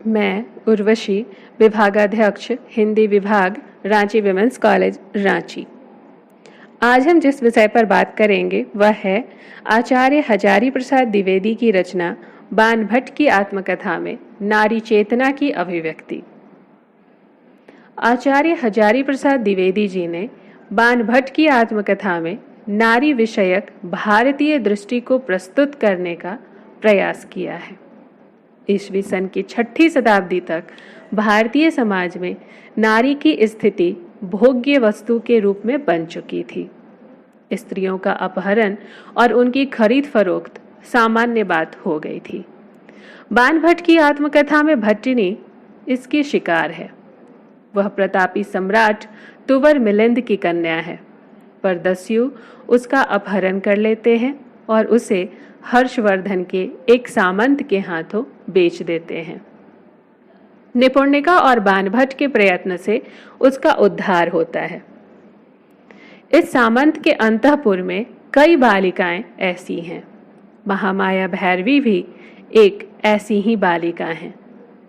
मैं उर्वशी, विभागाध्यक्ष हिंदी विभाग, रांची विमेंस कॉलेज, रांची। आज हम जिस विषय पर बात करेंगे वह है आचार्य हजारी प्रसाद द्विवेदी की रचना बाणभट्ट की आत्मकथा में नारी चेतना की अभिव्यक्ति। आचार्य हजारी प्रसाद द्विवेदी जी ने बाणभट्ट की आत्मकथा में नारी विषयक भारतीय दृष्टि को प्रस्तुत करने का प्रयास किया है। ईस्वी सन की 6ठी शताब्दी तक भारतीय समाज में नारी की स्थिति भोग्य वस्तु के रूप में बन चुकी थी। स्त्रियों का अपहरण और उनकी खरीद फरोख्त सामान्य बात हो गई थी। बाणभट्ट की आत्मकथा में भट्टिनी इसकी शिकार है। वह प्रतापी सम्राट तुवर मिलिंद की कन्या है, पर दस्यु उसका अपहरण कर लेते हैं और उसे हर्षवर्धन के एक सामंत के हाथों बेच देते हैं। निपुणिका और बाणभट्ट के प्रयत्न से उसका उद्धार होता है। इस सामंत के अंतःपुर में कई बालिकाएं ऐसी हैं। महामाया भैरवी भी एक ऐसी ही बालिका है,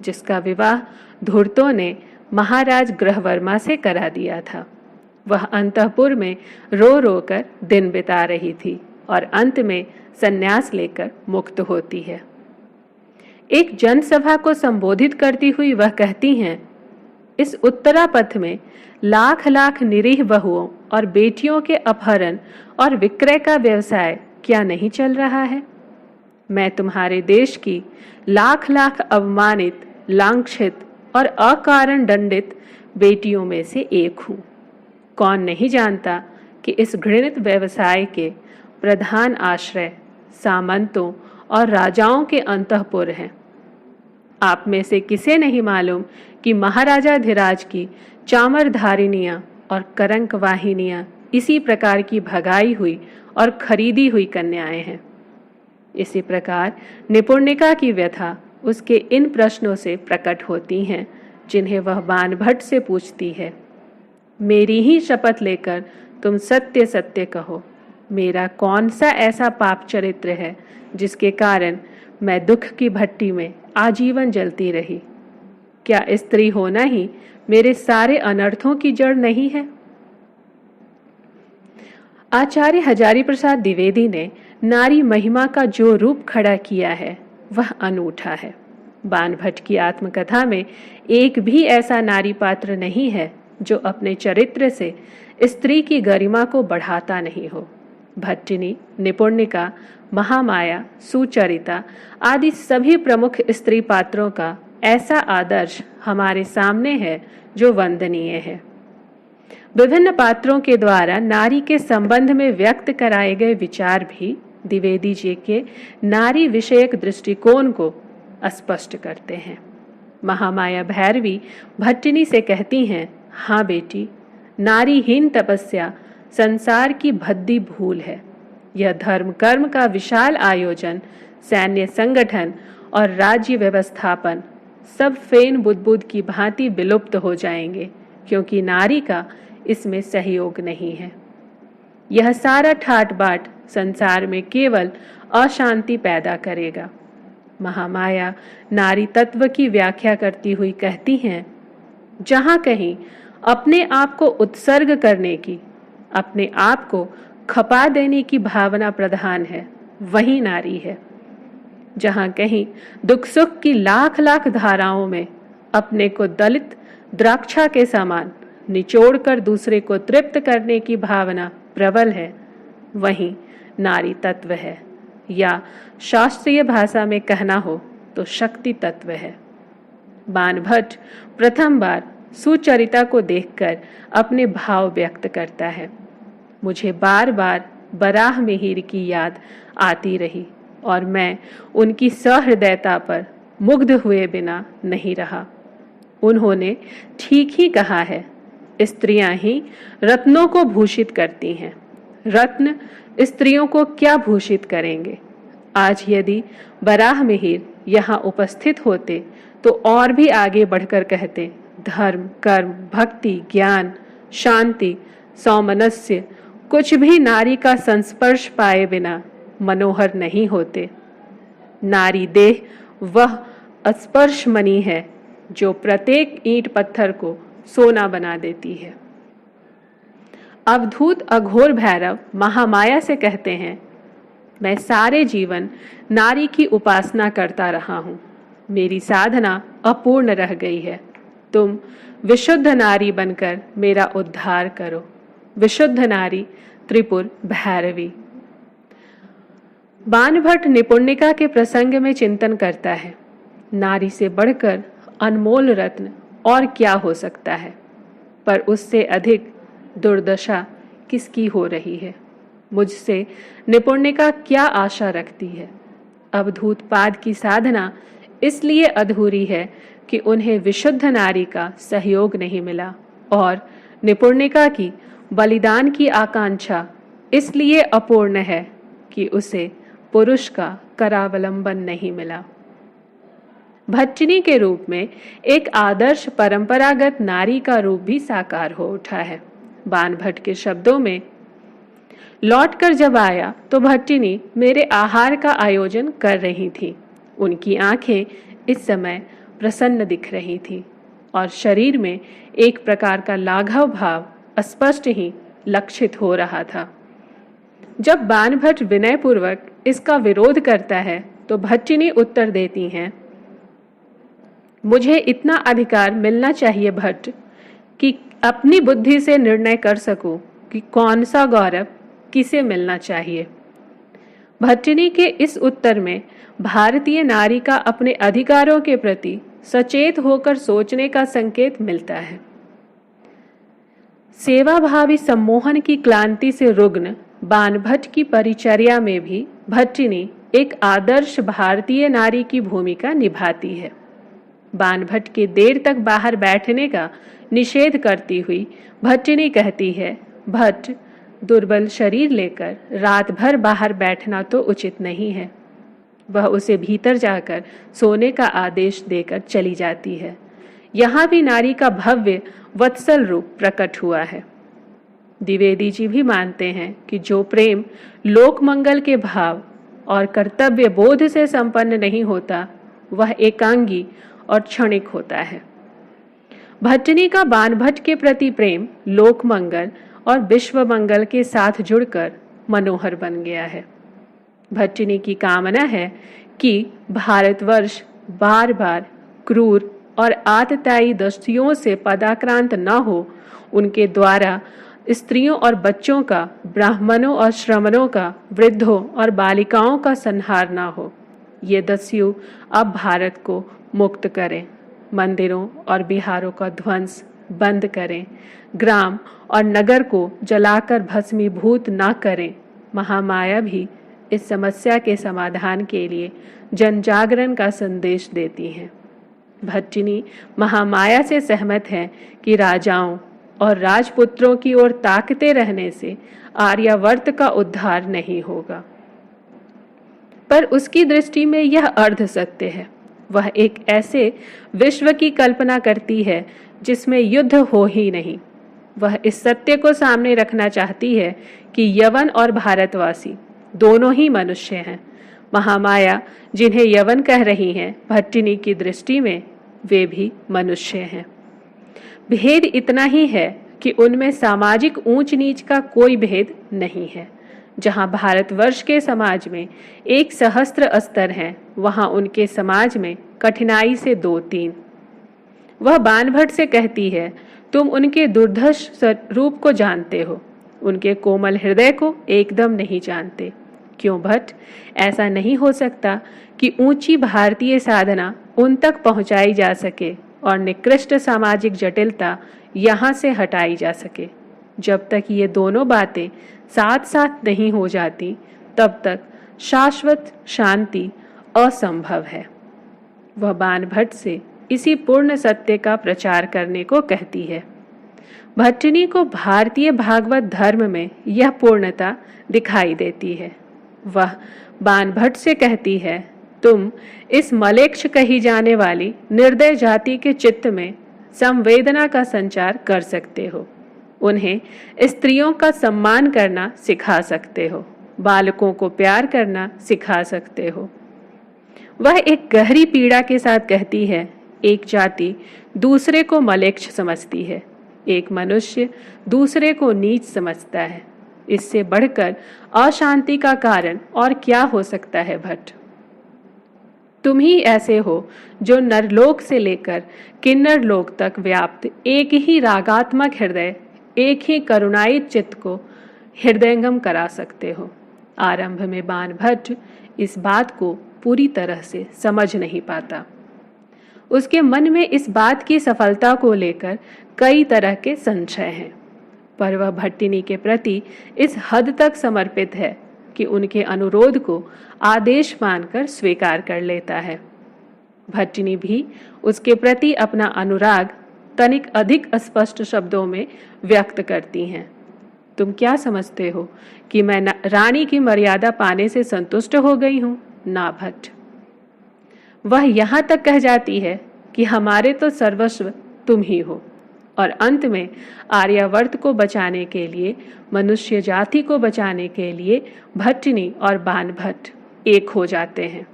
जिसका विवाह धूर्तों ने महाराज ग्रहवर्मा से करा दिया था। वह अंतःपुर में रो रो कर दिन बिता रही थी और अंत में संन्यास लेकर मुक्त होती है। एक जनसभा को संबोधित करती हुई वह कहती हैं, इस उत्तरापथ में लाख लाख निरीह बहुओं और बेटियों के अपहरण और विक्रय का व्यवसाय क्या नहीं चल रहा है? मैं तुम्हारे देश की लाख लाख अवमानित, लांछित और अकारण दंडित बेटियों में से एक हूँ। कौन नहीं जानता कि इस घृणित व्यवसाय के प्रधान आश्रय सामंतों और राजाओं के अंतःपुर हैं। आप में से किसे नहीं मालूम कि महाराजाधिराज की चामरधारिणियां और करंक वाहिनियां इसी प्रकार की भगाई हुई और खरीदी हुई कन्याएं हैं। इसी प्रकार निपुणिका की व्यथा उसके इन प्रश्नों से प्रकट होती हैं, जिन्हें वह बाणभट्ट से पूछती है। मेरी ही शपथ लेकर तुम सत्य सत्य कहो, मेरा कौन सा ऐसा पाप चरित्र है जिसके कारण मैं दुख की भट्टी में आजीवन जलती रही? क्या स्त्री होना ही मेरे सारे अनर्थों की जड़ नहीं है? आचार्य हजारी प्रसाद द्विवेदी ने नारी महिमा का जो रूप खड़ा किया है वह अनूठा है। बाणभट्ट की आत्मकथा में एक भी ऐसा नारी पात्र नहीं है जो अपने चरित्र से स्त्री की गरिमा को बढ़ाता नहीं हो। भट्टिनी, निपुणिका, महामाया, सुचरिता आदि सभी प्रमुख स्त्री पात्रों का ऐसा आदर्श हमारे सामने है जो वंदनीय है। विभिन्न पात्रों के द्वारा नारी के संबंध में व्यक्त कराए गए विचार भी द्विवेदी जी के नारी विषयक दृष्टिकोण को स्पष्ट करते हैं। महामाया भैरवी भट्टिनी से कहती हैं, हाँ बेटी, नारीहीन तपस्या संसार की भद्दी भूल है। यह धर्म कर्म का विशाल आयोजन, सैन्य संगठन और राज्य व्यवस्थापन सब फेन बुदबुद की भांति विलुप्त हो जाएंगे, क्योंकि नारी का इसमें सहयोग नहीं है। यह सारा ठाट बाट संसार में केवल अशांति पैदा करेगा। महामाया नारी तत्व की व्याख्या करती हुई कहती हैं, जहां कहीं अपने आप को उत्सर्ग करने की, अपने आप को खपा देने की भावना प्रधान है, वही नारी है। जहां कहीं दुख सुख की लाख लाख धाराओं में अपने को दलित द्राक्षा के समान निचोड़कर दूसरे को तृप्त करने की भावना प्रबल है, वही नारी तत्व है, या शास्त्रीय भाषा में कहना हो तो शक्ति तत्व है। बाणभट्ट प्रथम बार सुचरिता को देखकर अपने भाव व्यक्त करता है। मुझे बार बार बराह मिहिर की याद आती रही और मैं उनकी सहृदयता पर मुग्ध हुए बिना नहीं रहा। उन्होंने ठीक ही कहा है, स्त्रियां ही रत्नों को भूषित करती हैं, रत्न स्त्रियों को क्या भूषित करेंगे। आज यदि बराह मिहिर यहाँ उपस्थित होते तो और भी आगे बढ़कर कहते, धर्म कर्म भक्ति ज्ञान शांति सौमनस्य कुछ भी नारी का संस्पर्श पाए बिना मनोहर नहीं होते। नारी देह वह स्पर्श मणि है जो प्रत्येक ईंट पत्थर को सोना बना देती है। अवधूत अघोर भैरव महामाया से कहते हैं, मैं सारे जीवन नारी की उपासना करता रहा हूँ, मेरी साधना अपूर्ण रह गई है, तुम विशुद्ध नारी बनकर मेरा उद्धार करो। विशुद्ध नारी त्रिपुर भैरवी। बाणभट्ट निपुणिका के प्रसंग में चिंतन करता है, नारी से बढ़कर अनमोल रत्न और क्या हो सकता है, पर उससे अधिक दुर्दशा किसकी हो रही है। मुझसे निपुणिका क्या आशा रखती है। अवधूत पाद की साधना इसलिए अधूरी है कि उन्हें विशुद्ध नारी का सहयोग नहीं मिला, और निपुणिका की बलिदान की आकांक्षा इसलिए अपूर्ण है कि उसे पुरुष का करावलंबन नहीं मिला। भट्टिनी के रूप में एक आदर्श परंपरागत नारी का रूप भी साकार हो उठा है। बाणभट्ट के शब्दों में, लौटकर जब आया तो भट्टिनी मेरे आहार का आयोजन कर रही थी। उनकी आंखें इस समय प्रसन्न दिख रही थी और शरीर में एक प्रकार का लाघव भाव स्पष्ट ही लक्षित हो रहा था। जब बाणभट्ट विनयपूर्वक इसका विरोध करता है तो भट्टिनी उत्तर देती हैं, मुझे इतना अधिकार मिलना चाहिए भट्ट कि अपनी बुद्धि से निर्णय कर सकूं कि कौन सा गौरव किसे मिलना चाहिए। भट्टिनी के इस उत्तर में भारतीय नारी का अपने अधिकारों के प्रति सचेत होकर सोचने का संकेत मिलता है। सेवाभावी सम्मोहन की क्लांति से रुग्ण बाणभट्ट की परिचर्या में भी भट्टिनी एक आदर्श भारतीय नारी की भूमिका निभाती है। बाणभट्ट के देर तक बाहर बैठने का निषेध करती हुई भट्टिनी कहती है, भट्ट, दुर्बल शरीर लेकर रात भर बाहर बैठना तो उचित नहीं है। वह उसे भीतर जाकर सोने का आदेश देकर चली जाती है। यहाँ भी नारी का भव्य वत्सल रूप प्रकट हुआ है। द्विवेदी जी भी मानते हैं कि जो प्रेम लोक मंगल के भाव और कर्तव्य बोध से संपन्न नहीं होता, वह एकांगी और क्षणिक होता है। भट्टिनी का बाणभट्ट के प्रति प्रेम लोक मंगल और विश्व मंगल के साथ जुड़कर मनोहर बन गया है। भट्टिनी की कामना है कि भारतवर्ष बार बार क्रूर और आततायी दस्युओं से पदाक्रांत न हो, उनके द्वारा स्त्रियों और बच्चों का, ब्राह्मणों और श्रमणों का, वृद्धों और बालिकाओं का संहार न हो। ये दस्यु अब भारत को मुक्त करें, मंदिरों और बिहारों का ध्वंस बंद करें, ग्राम और नगर को जलाकर भस्मीभूत न करें। महामाया भी इस समस्या के समाधान के लिए जन जागरण का संदेश देती हैं। भट्टिनी महामाया से सहमत है कि राजाओं और राजपुत्रों की ओर ताकते रहने से आर्यावर्त का उद्धार नहीं होगा, पर उसकी दृष्टि में यह अर्ध सत्य है। वह एक ऐसे विश्व की कल्पना करती है जिसमें युद्ध हो ही नहीं। वह इस सत्य को सामने रखना चाहती है कि यवन और भारतवासी दोनों ही मनुष्य हैं। महामाया जिन्हें यवन कह रही हैं, भट्टिनी की दृष्टि में वे भी मनुष्य हैं। भेद इतना ही है कि उनमें सामाजिक ऊंच नीच का कोई भेद नहीं है। जहां भारतवर्ष के समाज में 1 सहस्त्र स्तर हैं, वहां उनके समाज में कठिनाई से 2-3। वह बाणभट्ट से कहती है, तुम उनके दुर्धर्ष रूप को जानते हो, उनके कोमल हृदय को एकदम नहीं जानते। क्यों भट्ट? ऐसा नहीं हो सकता कि ऊंची भारतीय साधना उन तक पहुंचाई जा सके और निकृष्ट सामाजिक जटिलता यहाँ से हटाई जा सके। जब तक ये दोनों बातें साथ साथ नहीं हो जाती, तब तक शाश्वत शांति असंभव है। वह बाणभट्ट से इसी पूर्ण सत्य का प्रचार करने को कहती है। भट्टिनी को भारतीय भागवत धर्म में यह पूर्णता दिखाई देती है। वह बाणभट्ट से कहती है, तुम इस मलेच्छ कही जाने वाली निर्दय जाति के चित्त में संवेदना का संचार कर सकते हो, उन्हें स्त्रियों का सम्मान करना सिखा सकते हो, बालकों को प्यार करना सिखा सकते हो। वह एक गहरी पीड़ा के साथ कहती है, एक जाति दूसरे को मलेच्छ समझती है, एक मनुष्य दूसरे को नीच समझता है। इससे बढ़कर अशांति का कारण और क्या हो सकता है भट्ट? तुम ही ऐसे हो जो नरलोक से लेकर किन्नर लोक तक व्याप्त एक ही रागात्मक हृदय, एक ही करुणायित चित्त को हृदयंगम करा सकते हो। आरंभ में बाणभट्ट इस बात को पूरी तरह से समझ नहीं पाता। उसके मन में इस बात की सफलता को लेकर कई तरह के संशय हैं, पर वह भट्टिनी के प्रति इस हद तक समर्पित है कि उनके अनुरोध को आदेश मानकर स्वीकार कर लेता है। भट्टिनी भी उसके प्रति अपना अनुराग तनिक अधिक स्पष्ट शब्दों में व्यक्त करती हैं। तुम क्या समझते हो कि मैं रानी की मर्यादा पाने से संतुष्ट हो गई हूं? ना भट्ट। वह यहां तक कह जाती है कि हमारे तो सर्वस्व तुम ही हो, और अंत में आर्यावर्त को बचाने के लिए, मनुष्य जाति को बचाने के लिए भट्टिनी और बाणभट्ट एक हो जाते हैं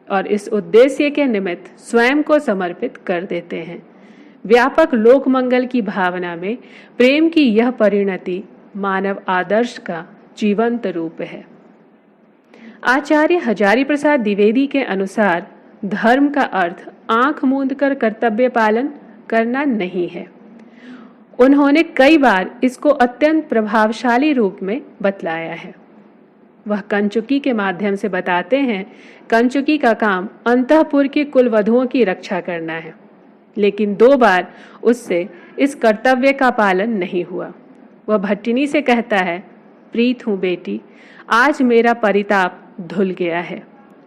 और इस उद्देश्य के निमित्त स्वयं को समर्पित कर देते हैं। व्यापक लोक मंगल की भावना में प्रेम की यह परिणति मानव आदर्श का जीवंत रूप है। आचार्य हजारी प्रसाद द्विवेदी के अनुसार धर्म का अर्थ आंख मूंद कर कर्तव्य पालन करना नहीं है। उन्होंने कई बार इसको अत्यंत प्रभावशाली रूप में बतलाया है। वह कंचुकी के माध्यम से बताते हैं, कंचुकी का काम अंतःपुर की कुलवधुओं की रक्षा करना है, लेकिन 2 बार उससे इस कर्तव्य का पालन नहीं हुआ। वह भट्टिनी से कहता है, प्रीत हूँ बेटी, आज मेरा परिताप धुल गया है।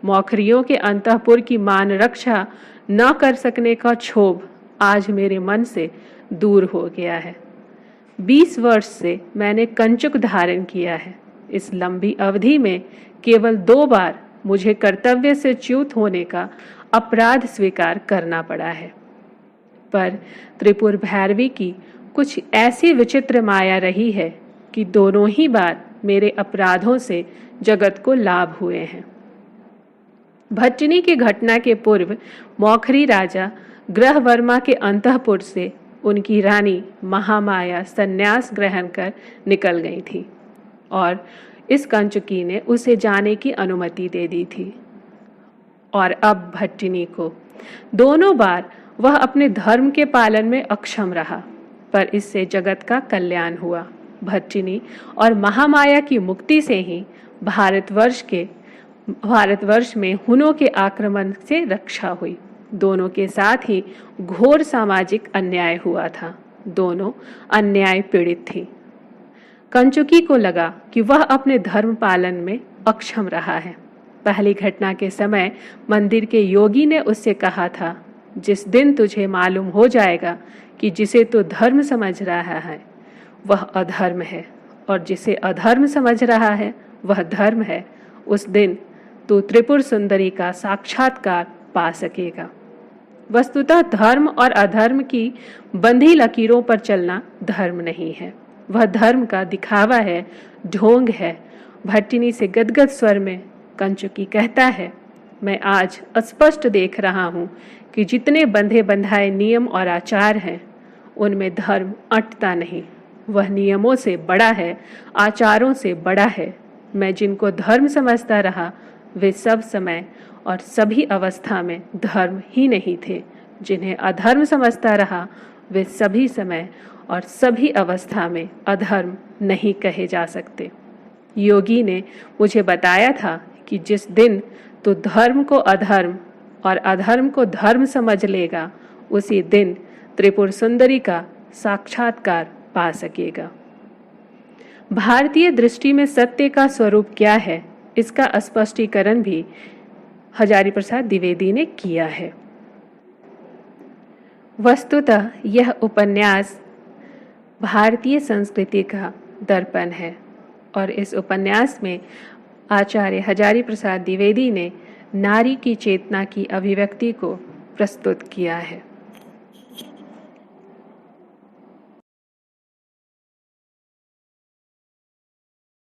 मौखरियों के अंतःपुर की मान रक्षा न कर सकने का क्षोभ आज मेरे मन से दूर हो गया है। 20 वर्ष से मैंने कंचुक धारण किया है। इस लंबी अवधि में केवल 2 बार मुझे कर्तव्य से च्युत होने का अपराध स्वीकार करना पड़ा है। पर त्रिपुर भैरवी की कुछ ऐसी विचित्र माया रही है कि दोनों ही बार मेरे अपराधों से जगत को लाभ हुए हैं। भट्टिनी की घटना के पूर्व मौखरी राजा ग्रहवर्मा के अंतःपुर से उनकी रानी महामाया संन्यास ग्रहण कर निकल गई थी और इस कंचुकी ने उसे जाने की अनुमति दे दी थी। और अब भट्टिनी को दोनों बार वह अपने धर्म के पालन में अक्षम रहा, पर इससे जगत का कल्याण हुआ। भट्टिनी और महामाया की मुक्ति से ही भारतवर्ष में हुनों के आक्रमण से रक्षा हुई। दोनों के साथ ही घोर सामाजिक अन्याय हुआ था। दोनों अन्याय पीड़ित थी। कंचुकी को लगा कि वह अपने धर्म पालन में अक्षम रहा है। पहली घटना के समय मंदिर के योगी ने उससे कहा था, जिस दिन तुझे मालूम हो जाएगा कि जिसे तू धर्म समझ रहा है वह अधर्म है और जिसे अधर्म समझ रहा है वह धर्म है, उस दिन तू त्रिपुर सुंदरी का साक्षात्कार पा सकेगा। वस्तुतः धर्म और अधर्म की बंधी लकीरों पर चलना धर्म नहीं है, वह धर्म का दिखावा है, ढोंग है। भट्टिनी से गदगद स्वर में कंचुकी कहता है, मैं आज स्पष्ट देख रहा हूँ कि जितने बंधे बंधाए नियम और आचार हैं उनमें धर्म अटता नहीं। वह नियमों से बड़ा है, आचारों से बड़ा है। मैं जिनको धर्म समझता रहा वे सब समय और सभी अवस्था में धर्म ही नहीं थे। जिन्हें अधर्म समझता रहा वे सभी समय और सभी अवस्था में अधर्म नहीं कहे जा सकते। योगी ने मुझे बताया था कि जिस दिन तू धर्म को अधर्म और अधर्म को धर्म समझ लेगा, उसी दिन त्रिपुर सुंदरी का साक्षात्कार पा सकेगा। भारतीय दृष्टि में सत्य का स्वरूप क्या है, इसका स्पष्टीकरण भी हजारी प्रसाद द्विवेदी ने किया है। वस्तुतः यह उपन्यास भारतीय संस्कृति का दर्पण है और इस उपन्यास में आचार्य हजारी प्रसाद द्विवेदी ने नारी की चेतना की अभिव्यक्ति को प्रस्तुत किया है।